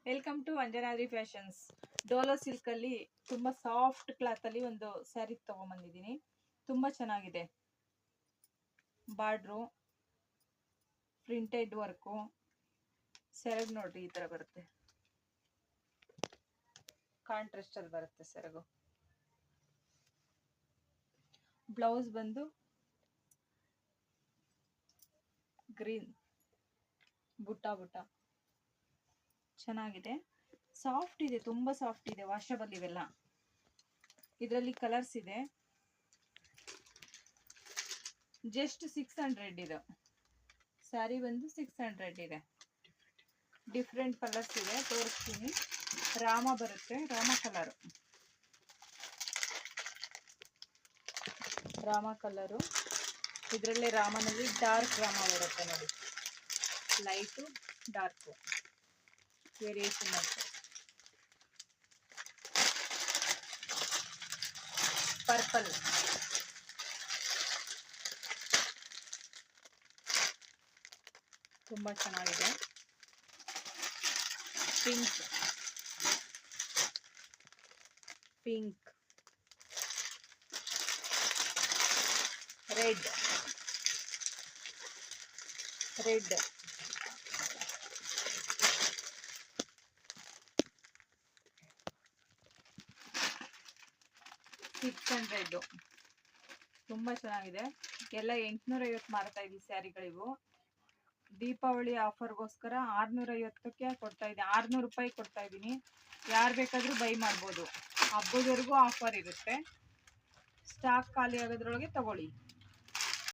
Welcome to Anjanadri fashions. Dolo silk ಅಲ್ಲಿ ತುಂಬಾ soft cloth ಅಲ್ಲಿ ಒಂದು ಸ್ಯಾರಿ ತಗೊಂಡ್ಬಂದಿದ್ದೀನಿ. ತುಂಬಾ ಚೆನ್ನಾಗಿದೆ. ಬಾರ್ಡ್ರು, ಪ್ರಿಂಟೆಡ್ ವರ್ಕು, ಸೆರಗು ನೋಡ್ರಿ ಈ ತರ ಬರುತ್ತೆ. ಕಾಂಟ್ರಾಸ್ಟ್ ಅಲ್ಲಿ ಬರುತ್ತೆ ಸೆರಗು. ಬ್ಲೌಸ್ ಬಂದು ಗ್ರೀನ್ ಬುಟ್ಟ ಬುಟ್ಟ ಚೆನ್ನಾಗಿದೆ. ಸಾಫ್ಟ್ ಇದೆ, ತುಂಬಾ ಸಾಫ್ಟ್ ಇದೆ. ವಾಷಬಲ್ ಇವೆಲ್ಲ. ಇದರಲ್ಲಿ ಕಲರ್ಸ್ ಇದೆ. ಜಸ್ಟ್ 600 ಇದು ಸ್ಯಾರಿ ಬಂದು 600 ಇದೆ. ಡಿಫ್ರೆಂಟ್ ಕಲರ್ಸ್ ಇದೆ, ತೋರಿಸ್ತೀನಿ. ರಾಮ ಬರುತ್ತೆ, ರಾಮ ಕಲರು, ರಾಮ ಕಲರು. ಇದರಲ್ಲೇ ರಾಮನಲ್ಲಿ ಡಾರ್ಕ್ ರಾಮ ಬರುತ್ತೆ ನೋಡಿ, ಲೈಟು ಡಾರ್ಕು ವೇರಿಯೇಷನ್ ಆಗುತ್ತೆ. ಪರ್ಪಲ್, ತುಂಬಾ ಚೆನ್ನಾಗಿದೆ. Pink, pink, red, red, 600. ತುಂಬಾ ಚೆನ್ನಾಗಿದೆ. ಎಲ್ಲ 850 ಮಾರ್ತಾ ಇದೀವಿ ಸ್ಯಾರಿಗಳಿವು. ದೀಪಾವಳಿ ಆಫರ್ಗೋಸ್ಕರ 650ಕ್ಕೆ ಕೊಡ್ತಾ ಇದ್ದೀನಿ. 600 ರೂಪಾಯಿ ಕೊಡ್ತಾ ಇದ್ದೀನಿ. ಯಾರು ಬೇಕಾದರೂ ಬೈ ಮಾಡ್ಬೋದು. ಹಬ್ಬದವರೆಗೂ ಆಫರ್ ಇರುತ್ತೆ. ಸ್ಟಾಕ್ ಖಾಲಿ ಆಗೋದ್ರೊಳಗೆ ತಗೊಳ್ಳಿ.